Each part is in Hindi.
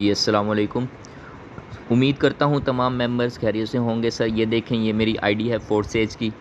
जी, अस्सलाम वालेकुम। उम्मीद करता हूँ तमाम मेंबर्स खैरियत से होंगे। सर ये देखें, ये मेरी आईडी है फोर्सेज की।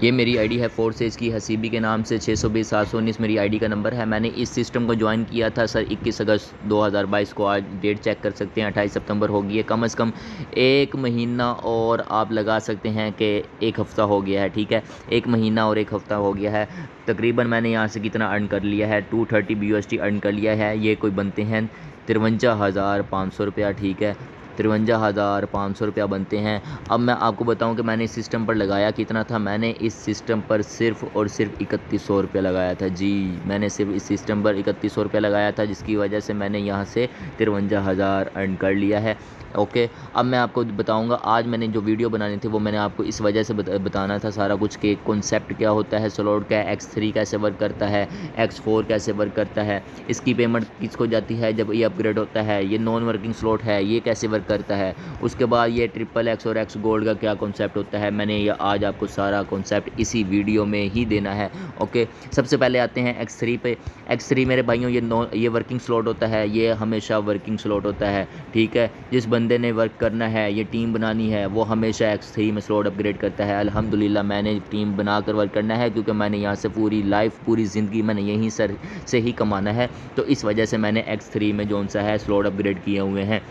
ये मेरी आईडी है फोर्सेज की, हसीबी के नाम से 620 719 मेरी आईडी का नंबर है। मैंने इस सिस्टम को ज्वाइन किया था सर 21 अगस्त 2022 को। आज डेट चेक कर सकते हैं, 28 सितंबर हो गई है। कम से कम एक महीना और आप लगा सकते हैं कि एक हफ़्ता हो गया है। ठीक है, एक महीना और एक हफ़्ता हो गया है। तकरीबन मैंने यहाँ से कितना अर्न कर लिया है, 230 BUSD अर्न कर लिया है। ये कोई बनते हैं 53,500 रुपया। ठीक है, 53,500 रुपया बनते हैं। अब मैं आपको बताऊं कि मैंने इस सिस्टम पर लगाया कितना था। मैंने इस सिस्टम पर सिर्फ़ और सिर्फ 3100 रुपया लगाया था। जी, मैंने सिर्फ इस सिस्टम पर 3100 रुपया लगाया था, जिसकी वजह से मैंने यहाँ से 53,000 अर्न कर लिया है। ओके, अब मैं आपको बताऊंगा, आज मैंने जो वीडियो बनानी थी वो मैंने आपको इस वजह से बताना था सारा कुछ, कि कॉन्सेप्ट क्या होता है स्लॉट का, X3 कैसे वर्क करता है, X4 कैसे वर्क करता है, इसकी पेमेंट किसको जाती है जब ये अपग्रेड होता है, ये नॉन वर्किंग स्लॉट है ये कैसे वर्क करता है, उसके बाद ये XXX और X गोल्ड का क्या कॉन्सेप्ट होता है। मैंने ये आज आपको सारा कॉन्सेप्ट इसी वीडियो में ही देना है। ओके, सबसे पहले आते हैं X3 पे। X3 मेरे भाइयों ये वर्किंग स्लॉट होता है, ये हमेशा वर्किंग स्लॉट होता है। ठीक है, जिस बंदे ने वर्क करना है, ये टीम बनानी है, वो हमेशा X3 में स्लॉट अपग्रेड करता है। अल्हम्दुलिल्लाह मैंने टीम बना कर वर्क करना है, क्योंकि मैंने यहाँ से पूरी लाइफ पूरी ज़िंदगी मैंने यहीं से ही कमाना है। तो इस वजह से मैंने X3 में जो सा है स्लॉट अपग्रेड किए हुए हैं।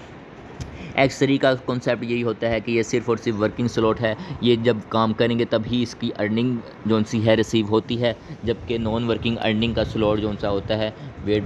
X3 का कॉन्सेप्ट यही होता है कि ये सिर्फ़ और सिर्फ वर्किंग स्लॉट है। ये जब काम करेंगे तभी इसकी अर्निंग जो सी है रिसीव होती है, जबकि नॉन वर्किंग अर्निंग का स्लॉट जो सा होता है, वेट,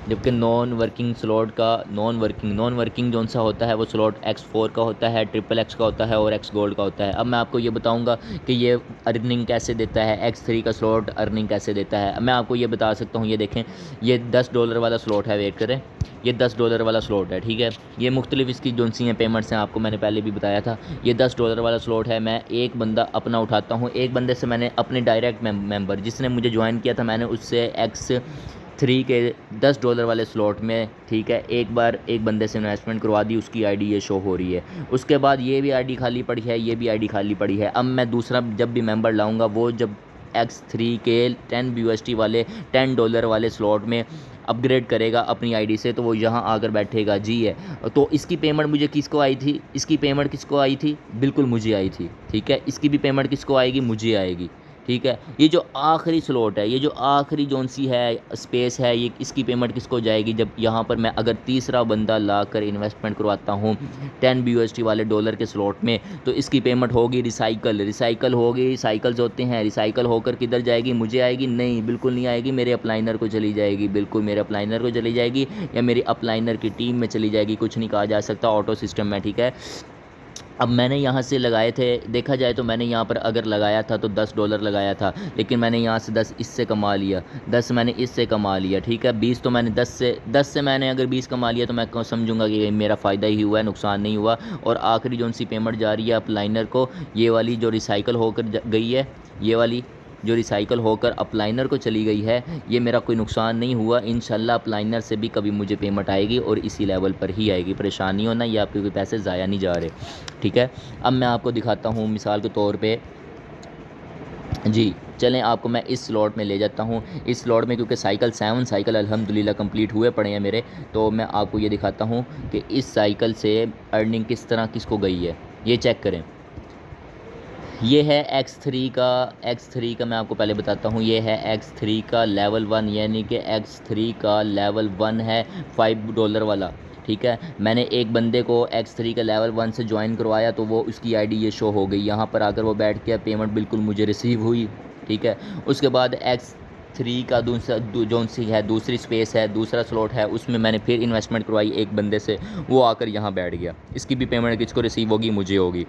जबकि नॉन वर्किंग स्लॉट का नॉन वर्किंग जो सा होता है वो स्लॉट X4 का होता है, XXX का होता है और X गोल्ड का होता है। अब मैं आपको ये बताऊँगा कि ये अर्निंग कैसे देता है, X3 का स्लॉट अर्निंग कैसे देता है। मैं आपको ये बता सकता हूँ, ये देखें, ये $10 वाला स्लॉट है। वेट करें, ये $10 वाला स्लॉट है। ठीक है, ये मुख्तलिफ इसकी जो सी हैं पेमेंट्स हैं, आपको मैंने पहले भी बताया था। ये $10 वाला स्लॉट है। मैं एक बंदा अपना उठाता हूँ, एक बंदे से मैंने अपने डायरेक्ट मेंबर जिसने मुझे ज्वाइन किया था, मैंने उससे X3 के $10 वाले स्लॉट में, ठीक है, एक बार एक बंदे से इन्वेस्टमेंट करवा दी, उसकी आईडी ये शो हो रही है। उसके बाद ये भी आईडी खाली पड़ी है, ये भी आईडी खाली पड़ी है। अब मैं दूसरा जब भी मेंबर लाऊंगा, वो जब X3 के 10 BUSD वाले $10 वाले स्लॉट में अपग्रेड करेगा अपनी आईडी से, तो वो यहाँ आकर बैठेगा। जी है, तो इसकी पेमेंट मुझे किसको आई थी, इसकी पेमेंट किसको आई थी, बिल्कुल मुझे आई थी। ठीक है, इसकी भी पेमेंट किसको आएगी, मुझे आएगी। ठीक है, ये जो आखिरी स्लॉट है, ये जो आखिरी जोन सी है स्पेस है, ये इसकी पेमेंट किसको जाएगी, जब यहाँ पर मैं अगर तीसरा बंदा लाकर इन्वेस्टमेंट करवाता हूँ 10 BUSD वाले डॉलर के स्लॉट में, तो इसकी पेमेंट होगी रिसाइकल होगी। साइकिल्स होते हैं, रिसाइकल होकर किधर जाएगी, मुझे आएगी? नहीं, बिल्कुल नहीं आएगी, मेरे अपलाइनर को चली जाएगी। बिल्कुल मेरे अपलाइनर को चली जाएगी, या मेरी अपलाइनर की टीम में चली जाएगी, कुछ नहीं कहा जा सकता, ऑटो सिस्टम में। ठीक है, अब मैंने यहाँ से लगाए थे, देखा जाए तो मैंने यहाँ पर अगर लगाया था तो $10 लगाया था, लेकिन मैंने यहाँ से 10 इससे कमा लिया, 10 मैंने इससे कमा लिया। ठीक है, 20 तो मैंने 10 से मैंने अगर 20 कमा लिया, तो मैं समझूंगा कि मेरा फ़ायदा ही हुआ है, नुकसान नहीं हुआ। और आखिरी जो सी पेमेंट जा रही है अपलाइनर को, ये वाली जो रिसाइकल होकर गई है, ये वाली जो रिसाइकल होकर अपलाइनर को चली गई है, ये मेरा कोई नुकसान नहीं हुआ। इंशाल्लाह अपलाइनर से भी कभी मुझे पेमेंट आएगी और इसी लेवल पर ही आएगी, परेशान नहीं होना, ये आपके कोई पैसे ज़ाया नहीं जा रहे। ठीक है, अब मैं आपको दिखाता हूँ मिसाल के तौर पे। जी, चलें, आपको मैं इस स्लॉट में ले जाता हूँ। इस स्लॉट में क्योंकि 7 साइकिल अल्हम्दुलिल्लाह कंप्लीट हुए पड़े हैं मेरे, तो मैं आपको ये दिखाता हूँ कि इस साइकिल से अर्निंग किस तरह किसको गई है। ये चेक करें, ये है X3 का मैं आपको पहले बताता हूँ। ये है X3 का लेवल 1, यानी कि X3 का लेवल 1 है $5 वाला। ठीक है, मैंने एक बंदे को X3 का लेवल 1 से ज्वाइन करवाया, तो वो उसकी आईडी ये शो हो गई, यहाँ पर आकर वो बैठ गया, पेमेंट बिल्कुल मुझे रिसीव हुई। ठीक है, उसके बाद X3 का जो सी है दूसरी स्पेस है, दूसरा स्लॉट है, उसमें मैंने फिर इन्वेस्टमेंट करवाई एक बंदे से, वो आकर यहाँ बैठ गया, इसकी भी पेमेंट किसको रिसीव होगी, मुझे होगी।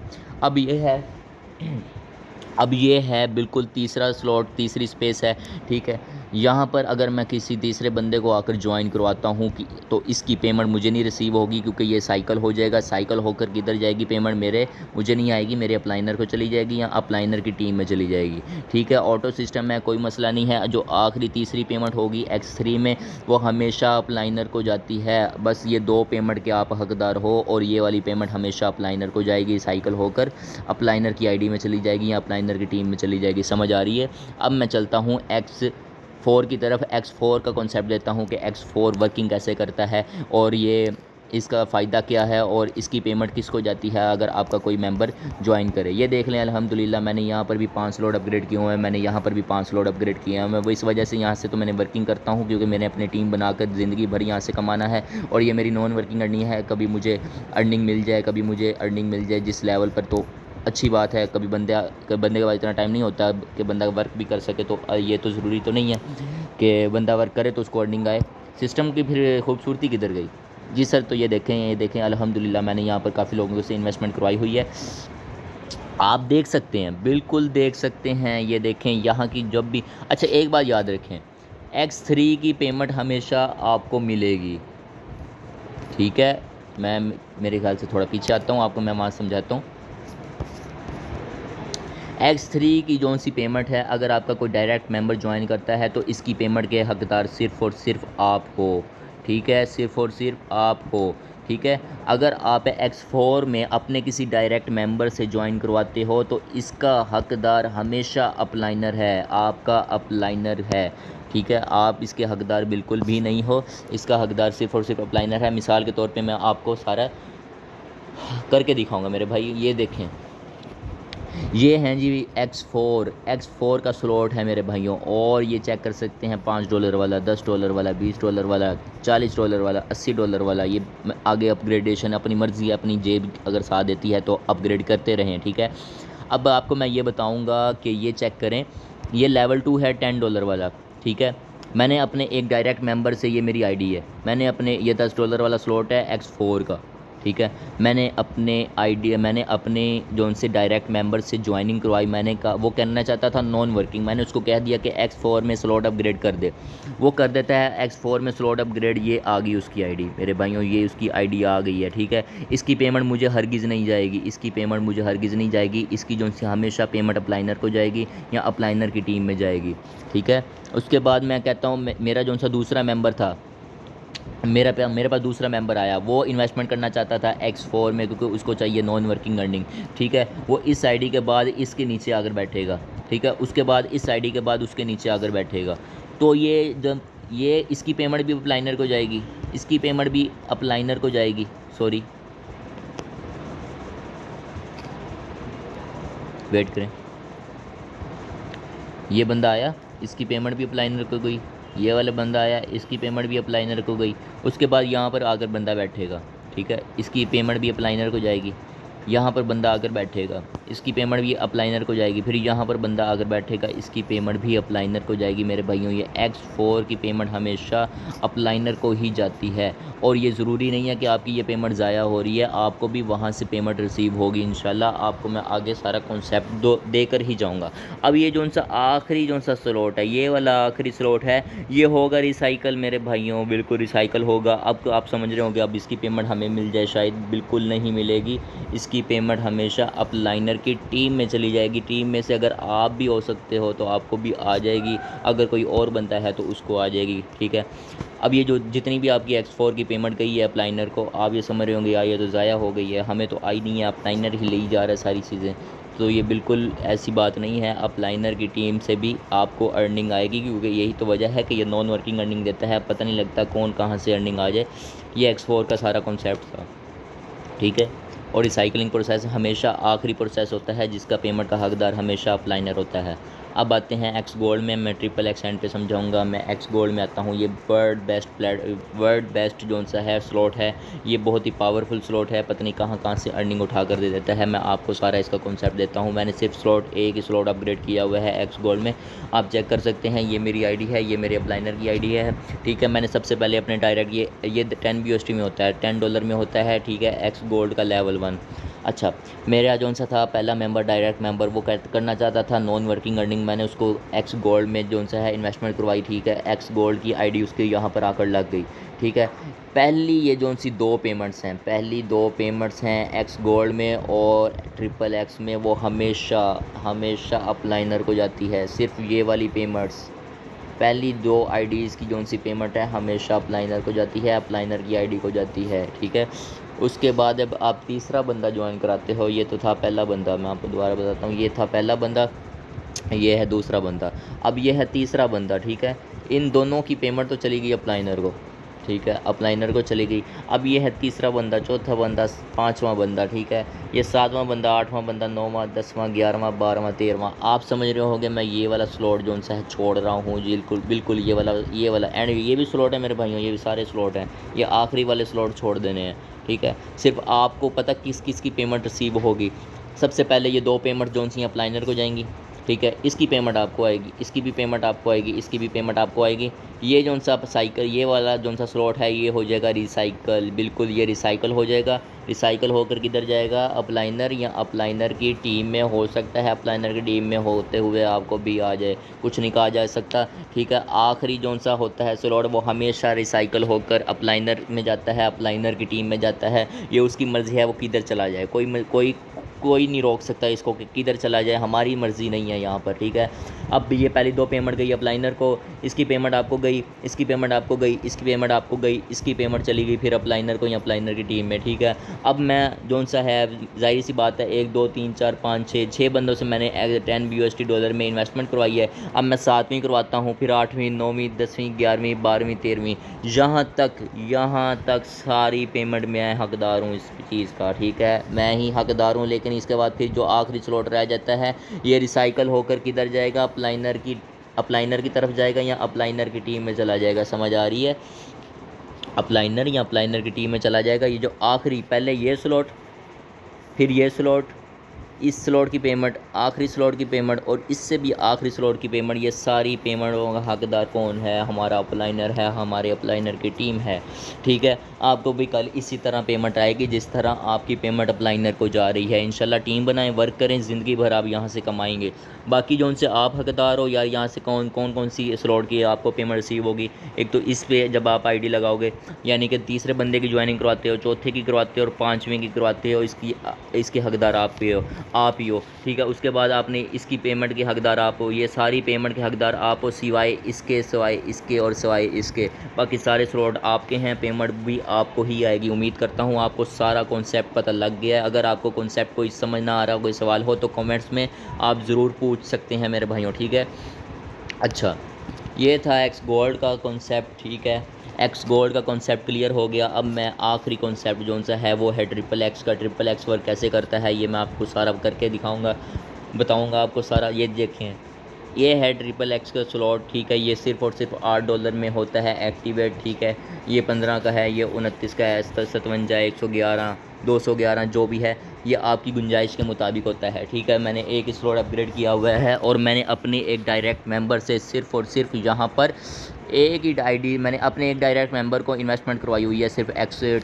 अब ये है बिल्कुल तीसरा स्लॉट, तीसरी स्पेस है। ठीक है, यहाँ पर अगर मैं किसी तीसरे बंदे को आकर ज्वाइन करवाता हूँ कि, तो इसकी पेमेंट मुझे नहीं रिसीव होगी, क्योंकि ये साइकिल हो जाएगा। साइकिल होकर किधर जाएगी पेमेंट, मुझे नहीं आएगी, मेरे अपलाइनर को चली जाएगी या अपलाइनर की टीम में चली जाएगी। ठीक है, ऑटो सिस्टम में कोई मसला नहीं है। जो आखिरी तीसरी पेमेंट होगी X3 में, वो हमेशा अपलाइनर को जाती है। बस ये 2 पेमेंट के आप हकदार हो, और ये वाली पेमेंट हमेशा अपलाइनर को जाएगी, साइकिल होकर अपलाइनर की आईडी में चली जाएगी या अपलाइनर की टीम में चली जाएगी। समझ आ रही है? अब मैं चलता हूँ फोर की तरफ X4 का कॉन्सेप्ट देता हूँ कि X4 वर्किंग कैसे करता है और ये इसका फ़ायदा क्या है और इसकी पेमेंट किसको जाती है अगर आपका कोई मेंबर ज्वाइन करे। ये देख लें अल्हम्दुलिल्लाह मैंने यहाँ पर भी 5 स्लॉट अपग्रेड किए हुए हैं, मैंने यहाँ पर भी 5 स्लॉट अपग्रेड किए हैं। मैं वो इस वजह से यहाँ से तो मैंने वर्किंग करता हूँ क्योंकि मैंने अपनी टीम बनाकर ज़िंदगी भर यहाँ से कमाना है और ये मेरी नॉन वर्किंग अर्निंग है। कभी मुझे अर्निंग मिल जाए, कभी मुझे अर्निंग मिल जाए जिस लेवल पर तो अच्छी बात है। कभी बंदे के पास इतना टाइम नहीं होता कि बंदा वर्क भी कर सके, तो ये तो ज़रूरी तो नहीं है कि बंदा वर्क करे तो उसको अर्निंग आए। सिस्टम की फिर खूबसूरती किधर गई जी सर? तो ये देखें अल्हम्दुलिल्लाह मैंने यहाँ पर काफ़ी लोगों से इन्वेस्टमेंट करवाई हुई है, आप देख सकते हैं, बिल्कुल देख सकते हैं। ये देखें यहाँ की जब भी, अच्छा एक बात याद रखें, X3 की पेमेंट हमेशा आपको मिलेगी, ठीक है। मैं मेरे ख्याल से थोड़ा पीछे आता हूँ, आपको मैं वहाँ समझाता हूँ। X3 की जो सी पेमेंट है, अगर आपका कोई डायरेक्ट मेंबर ज्वाइन करता है तो इसकी पेमेंट के हकदार सिर्फ़ और सिर्फ आप हो, ठीक है, सिर्फ़ और सिर्फ आप हो, ठीक है। अगर आप X4 में अपने किसी डायरेक्ट मेंबर से ज्वाइन करवाते हो तो इसका हकदार हमेशा अपलाइनर है, आपका अपलाइनर है, ठीक है। आप इसके हकदार बिल्कुल भी नहीं हो, इसका हकदार सिर्फ़ और सिर्फ अपलाइनर है। मिसाल के तौर पे मैं आपको सारा करके दिखाऊंगा मेरे भाई। ये देखें, ये हैं जी X4 का स्लॉट है मेरे भाइयों, और ये चेक कर सकते हैं $5 वाला, $10 वाला, $20 वाला, $40 वाला, $80 वाला। ये आगे अपग्रेडेशन अपनी मर्ज़ी, अपनी जेब अगर साथ देती है तो अपग्रेड करते रहें, ठीक है। अब आपको मैं ये बताऊंगा कि ये चेक करें, ये लेवल 2 है $10 वाला, ठीक है। मैंने अपने एक डायरेक्ट मेंबर से, ये मेरी आईडी है, मैंने अपने, ये $10 वाला स्लॉट है X4 का, ठीक है। मैंने अपने जो उनसे डायरेक्ट मेंबर से ज्वाइनिंग करवाई, मैंने कहा, वो करना चाहता था नॉन वर्किंग, मैंने उसको कह दिया कि X4 में स्लॉट अपग्रेड कर दे, वो कर देता है X4 में स्लॉट अपग्रेड। ये आ गई उसकी आईडी मेरे भाइयों, ये उसकी आईडी आ गई है, ठीक है। इसकी पेमेंट मुझे हरगिज़ नहीं जाएगी, इसकी पेमेंट मुझे हरगिज़ नहीं जाएगी, इसकी जो हमेशा पेमेंट अपलाइनर को जाएगी या अपलाइनर की टीम में जाएगी, ठीक है। उसके बाद मैं कहता हूँ, मेरा जो सा दूसरा मेंबर था, मेरे पास दूसरा मेंबर आया, वो इन्वेस्टमेंट करना चाहता था X4 में क्योंकि उसको चाहिए नॉन वर्किंग अर्निंग, ठीक है। वो इस आईडी के बाद इसके नीचे आकर बैठेगा, ठीक है। उसके बाद इस आईडी के बाद उसके नीचे आकर बैठेगा, तो ये इसकी पेमेंट भी अपलाइनर को जाएगी, इसकी पेमेंट भी अपलाइनर को जाएगी, सॉरी वेट करें। ये बंदा आया, इसकी पेमेंट भी अपलाइनर को गई, ये वाला बंदा आया, इसकी पेमेंट भी अपलाइनर को गई। उसके बाद यहाँ पर आकर बंदा बैठेगा, ठीक है, इसकी पेमेंट भी अपलाइनर को जाएगी। यहाँ पर बंदा आकर बैठेगा, इसकी पेमेंट भी अपलाइनर को जाएगी। फिर यहाँ पर बंदा आकर बैठेगा, इसकी पेमेंट भी अपलाइनर को जाएगी। मेरे भाइयों, ये X4 की पेमेंट हमेशा अपलाइनर को ही जाती है, और ये ज़रूरी नहीं है कि आपकी ये पेमेंट ज़ाया हो रही है, आपको भी वहाँ से पेमेंट रिसीव होगी इंशाल्लाह। आपको मैं आगे सारा कॉन्सेप्ट देकर ही जाऊँगा। अब ये जो सा आखिरी जो सा स्लॉट है, ये वाला आखिरी स्लॉट है, ये होगा रिसाइकल मेरे भाइयों, बिल्कुल रिसाइकल होगा। अब तो आप समझ रहे होंगे, अब इसकी पेमेंट हमें मिल जाए, शायद बिल्कुल नहीं मिलेगी। इसकी पेमेंट हमेशा अपलाइनर की टीम में चली जाएगी। टीम में से अगर आप भी हो सकते हो तो आपको भी आ जाएगी, अगर कोई और बनता है तो उसको आ जाएगी, ठीक है। अब ये जो जितनी भी आपकी X4 की पेमेंट गई है अपलाइनर को, आप ये समझ रहे होंगे यार ये तो ज़ाया हो गई है, हमें तो आई नहीं है, अपलाइनर ही ले जा रहा है सारी चीज़ें। तो ये बिल्कुल ऐसी बात नहीं है, अपलाइनर की टीम से भी आपको अर्निंग आएगी, क्योंकि यही तो वजह है कि ये नॉन वर्किंग अर्निंग देता है, पता नहीं लगता कौन कहाँ से अर्निंग आ जाए। ये X4 का सारा कॉन्सेप्ट था, ठीक है। और रिसाइकलिंग प्रोसेस हमेशा आखिरी प्रोसेस होता है जिसका पेमेंट का हकदार हमेशा अपलाइनर होता है। अब आते हैं X गोल्ड में, मैं ट्रिपल X एंड पे समझाऊंगा। मैं X गोल्ड में आता हूँ। ये वर्ल्ड बेस्ट जो सा है स्लॉट है, ये बहुत ही पावरफुल स्लॉट है, पता नहीं कहाँ कहाँ से अर्निंग उठा कर दे देता है। मैं आपको सारा इसका कॉन्सेप्ट देता हूँ। मैंने सिर्फ एक ही स्लॉट अपग्रेड किया हुआ है X गोल्ड में, आप चेक कर सकते हैं। ये मेरी आईडी है, ये मेरे अपलाइनर की आईडी है, ठीक है। मैंने सबसे पहले अपने डायरेक्ट ये 10 BUSD में होता है, $10 में होता है, ठीक है, X गोल्ड का लेवल 1। अच्छा, मेरा जो सा था पहला मेंबर, डायरेक्ट मेंबर, वो करना चाहता था नॉन वर्किंग अर्निंग। मैंने उसको X गोल्ड में जो सा है इन्वेस्टमेंट करवाई, ठीक है। X गोल्ड की आईडी उसके यहाँ पर आकर लग गई, ठीक है। पहली ये जो सी दो पेमेंट्स हैं X गोल्ड में और ट्रिपल X में, वो हमेशा अपलाइनर को जाती है। सिर्फ ये वाली पेमेंट्स, पहली दो आईडीज़ की जो सी पेमेंट है हमेशा अपलाइनर को जाती है, अपलाइनर की आईडी को जाती है, ठीक है। उसके बाद अब आप तीसरा बंदा ज्वाइन कराते हो, ये तो था पहला बंदा, मैं आपको दोबारा बताता हूँ। ये था पहला बंदा, ये है दूसरा बंदा, अब ये है तीसरा बंदा, ठीक है। इन दोनों की पेमेंट तो चली गई अप्लाइनर को, ठीक है, अप्लाइनर को चली गई। अब ये है तीसरा बंदा, चौथा बंदा, पांचवा बंदा, ठीक है, ये सातवां बंदा, आठवां बंदा, नौवां, 10वां, 11वां, 12वां, 13वां। आप समझ रहे होंगे मैं ये वाला स्लॉट जो सा है छोड़ रहा हूँ, बिल्कुल बिल्कुल ये वाला एंड ये भी स्लॉट है मेरे भाइयों, ये भी सारे स्लॉट हैं, ये आखिरी वाले स्लॉट छोड़ देने हैं, ठीक है। सिर्फ आपको पता किस किस की पेमेंट रिसीव होगी। सबसे पहले ये दो पेमेंट जो सी अप्लाइनर को जाएंगी, ठीक है, इसकी पेमेंट आपको आएगी, इसकी भी पेमेंट आपको आएगी, इसकी भी पेमेंट आपको आएगी। ये जो सा साइकिल, ये वाला जो सा स्लॉट है ये हो जाएगा रिसाइकल, बिल्कुल ये रिसाइकल हो जाएगा। रिसाइकल होकर किधर जाएगा, अप्लाइनर या अप्लाइनर की टीम में। हो सकता है अप्लाइनर की टीम में होते हुए आपको भी आ जाए, कुछ नहीं कहा जा सकता, ठीक है। आखिरी जो सा होता है स्लॉट वो हमेशा रिसाइकल होकर अप्लाइनर में जाता है, अप्लाइनर की टीम में जाता है। ये उसकी मर्ज़ी है वो किधर चला जाए, कोई नहीं रोक सकता इसको कि किधर चला जाए, हमारी मर्ज़ी नहीं है यहाँ पर, ठीक है। अब ये पहली दो पेमेंट गई अप्लाइनर को, इसकी पेमेंट आपको गई, इसकी पेमेंट आपको गई, इसकी पेमेंट आपको गई, इसकी पेमेंट चली गई फिर अप्लाइनर को या अप्लाइनर की टीम में, ठीक है। अब मैं जो सा है जाहिर सी बात है 1 2 3 4 5 6 बंदों से मैंने 10 USD में इन्वेस्टमेंट करवाई है। अब मैं 7वीं करवाता हूँ, फिर 8वीं, 9वीं, 10वीं, 11वीं, 12वीं, 13वीं, यहाँ तक सारी पेमेंट मैं हकदार हूँ इस चीज़ का, ठीक है, मैं ही हकदार हूँ। लेकिन इसके बाद फिर जो आखिरी स्लॉट रह जाता है ये रिसाइकल होकर किधर जाएगा, अप्लाइनर की तरफ जाएगा या अप्लाइनर की टीम में चला जाएगा, समझ आ रही है, अप्लाइनर या अप्लाइनर की टीम में चला जाएगा। ये जो आखिरी, पहले ये स्लॉट, फिर ये स्लॉट, इस स्लॉट की पेमेंट, आखिरी स्लॉट की पेमेंट और इससे भी आखिरी स्लॉट की पेमेंट, ये सारी पेमेंटों का हकदार कौन है, हमारा अप्लाइनर है, हमारे अप्लाइनर की टीम है, ठीक है। आपको भी कल इसी तरह पेमेंट आएगी जिस तरह आपकी पेमेंट अप्लाइनर को जा रही है। इंशाल्लाह टीम बनाएं, वर्क करें, ज़िंदगी भर आप यहाँ से कमाएंगे। बाकी जो उनसे आप हकदार हो यार, यहाँ से कौन सी स्लॉट की आपको पेमेंट रिसीव होगी। एक तो इस पे जब आप आईडी लगाओगे, यानी कि तीसरे बंदे की ज्वाइनिंग करवाते हो, चौथे की करवाते हो और 5वीं की करवाते हो, इसके हकदार आप ही हो, ठीक है। उसके बाद आपने इसकी पेमेंट के हकदार आप हो, ये सारी पेमेंट के हकदार आप हो, सिवाय इसके और सिवाय इसके, बाकी सारे स्लॉट आपके हैं, पेमेंट भी आपको ही आएगी। उम्मीद करता हूँ आपको सारा कॉन्सेप्ट पता लग गया है। अगर आपको कॉन्सेप्ट कोई समझ ना आ रहा, कोई सवाल हो तो कमेंट्स में आप ज़रूर पूछ सकते हैं मेरे भाइयों, ठीक है। अच्छा, ये था एक्स गोल्ड का कॉन्सेप्ट, ठीक है, एक्स गोल्ड का कॉन्सेप्ट क्लियर हो गया। अब मैं आखिरी कॉन्सेप्ट जो सा है वो है ट्रिपल एक्स का। ट्रिपल एक्स वर्क कैसे करता है ये मैं आपको सारा करके दिखाऊंगा, बताऊंगा आपको सारा। ये देखें, ये है ट्रिपल एक्स का स्लॉट, ठीक है, ये सिर्फ और सिर्फ $8 में होता है एक्टिवेट, ठीक है। ये 15 का है, ये 29 का है, 57, 111, 211 जो भी है, ये आपकी गुंजाइश के मुताबिक होता है, ठीक है। मैंने एक स्लॉट अपग्रेड किया हुआ है और मैंने अपने एक डायरेक्ट मेंबर से सिर्फ और सिर्फ यहाँ पर एक ही आईडी, मैंने अपने एक डायरेक्ट मेंबर को इन्वेस्टमेंट करवाई हुई है सिर्फ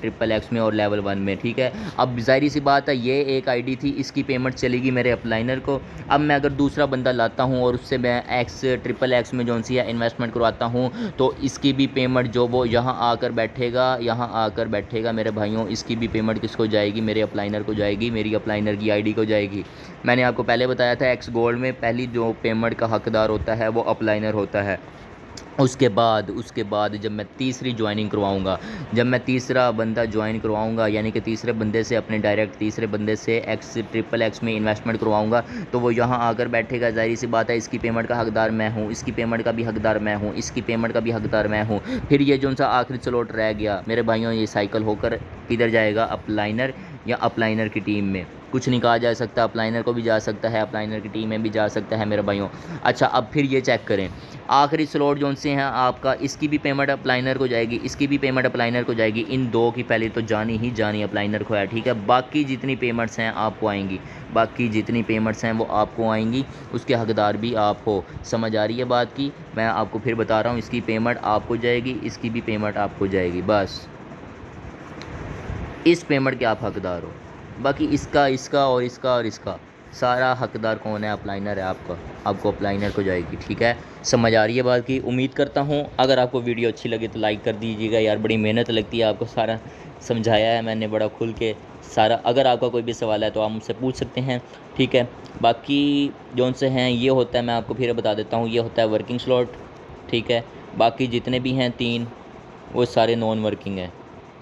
ट्रिपल एक्स में और लेवल 1 में, ठीक है। अब ज़ाहिर सी बात है ये एक आईडी थी, इसकी पेमेंट चलेगी मेरे अप्लाइनर को। अब मैं अगर दूसरा बंदा लाता हूँ और उससे मैं ट्रिपल एक्स में जो सी है इन्वेस्टमेंट करवाता हूँ तो इसकी भी पेमेंट जो वो यहाँ आकर बैठेगा मेरे भाइयों, इसकी भी पेमेंट किसको जाएगी, मेरे अप्लाइनर को जाएगी, मेरी अप्लाइनर की आईडी को जाएगी। मैंने आपको पहले बताया था एक्स गोल्ड में पहली जो पेमेंट का हकदार होता है वो अप्लाइनर होता है। उसके बाद जब मैं तीसरी ज्वाइनिंग करवाऊंगा, जब मैं तीसरा बंदा ज्वाइन करवाऊंगा, यानी कि तीसरे बंदे से अपने डायरेक्ट तीसरे बंदे से ट्रिपल एक्स में इन्वेस्टमेंट करवाऊंगा तो वो यहाँ आकर बैठेगा। ज़ाहिर सी बात है इसकी पेमेंट का हकदार मैं हूँ, इसकी पेमेंट का भी हकदार मैं हूँ, इसकी पेमेंट का भी हकदार मैं हूँ। फिर ये जो सा आखिरी स्लॉट रह गया मेरे भाइयों, ये साइकिल होकर किधर जाएगा, अप्लाइनर या अप्लाइनर की टीम में। कुछ नहीं कहा जा सकता, अप्लाइनर को भी जा सकता है, अप्लाइनर की टीम में भी जा सकता है मेरे भाइयों। अच्छा, अब फिर ये चेक करें, आखिरी स्लॉट जो से हैं आपका, इसकी भी पेमेंट अप्लाइनर को जाएगी, इसकी भी पेमेंट अप्लाइनर को जाएगी। इन दो की पहले तो जानी अप्लाइनर को है, ठीक है। बाकी जितनी पेमेंट्स हैं आपको आएंगी, बाकी जितनी पेमेंट्स हैं वो आपको आएंगी, उसके हकदार भी आप हो। समझ आ रही है बात की, मैं आपको फिर बता रहा हूँ, इसकी पेमेंट आपको जाएगी, इसकी भी पेमेंट आपको जाएगी, बस इस पेमेंट के आप हकदार हो। बाकी इसका और इसका सारा हकदार कौन है, अप्लाइनर है आपका, आपको अप्लाइनर को जाएगी, ठीक है। समझ आ रही है बात की, उम्मीद करता हूँ। अगर आपको वीडियो अच्छी लगे तो लाइक कर दीजिएगा यार, बड़ी मेहनत लगती है, आपको सारा समझाया है मैंने बड़ा खुल के सारा। अगर आपका कोई भी सवाल है तो आप मुझसे पूछ सकते हैं, ठीक है। बाकी जौन से हैं ये होता है, मैं आपको फिर बता देता हूँ, ये होता है वर्किंग स्लॉट, ठीक है। बाकी जितने भी हैं 3 वो सारे नॉन वर्किंग हैं,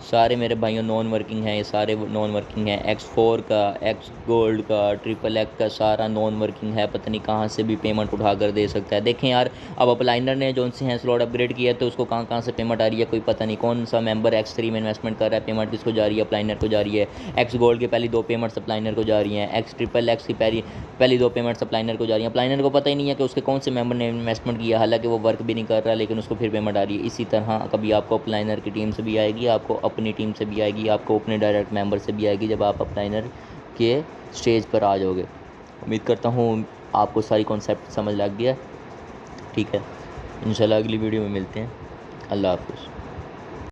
सारे मेरे भाइयों नॉन वर्किंग हैं, ये सारे नॉन वर्किंग हैं। X4 का, X गोल्ड का, ट्रिपल एक्स का सारा नॉन वर्किंग है, पता नहीं कहाँ से भी पेमेंट उठा कर दे सकता है। देखें यार, अब अपलाइनर ने जो उनसे हैं स्लॉट अपग्रेड किया तो उसको कहाँ कहाँ से पेमेंट आ रही है कोई पता नहीं। कौन सा मेंबर X3 में इन्वेस्टमेंट कर रहा है, पेमेंट किसको जा रही है, अपलाइनर को जा रही है। X गोल्ड की पहली 2 पेमेंट्स अपलाइनर को जा रही हैं। X ट्रिपल एक्स की पहली 2 पेमेंट्स अपलाइनर को जा रही हैं। अपलाइनर को पता ही नहीं है कि उसके कौन से मेंबर ने इन्वेस्टमेंट किया, हालांकि वो वर्क भी नहीं कर रहा लेकिन उसको फिर पेमेंट आ रही है। इसी तरह कभी आपको अपलाइनर की टीम से भी आएगी, आपको अपनी टीम से भी आएगी, आपको अपने डायरेक्ट मेंबर से भी आएगी जब आप अपलाइनर के स्टेज पर आ जाओगे। उम्मीद करता हूँ आपको सारी कॉन्सेप्ट समझ लग गया। ठीक है, इंशाल्लाह अगली वीडियो में मिलते हैं। अल्लाह हाफ़िज़।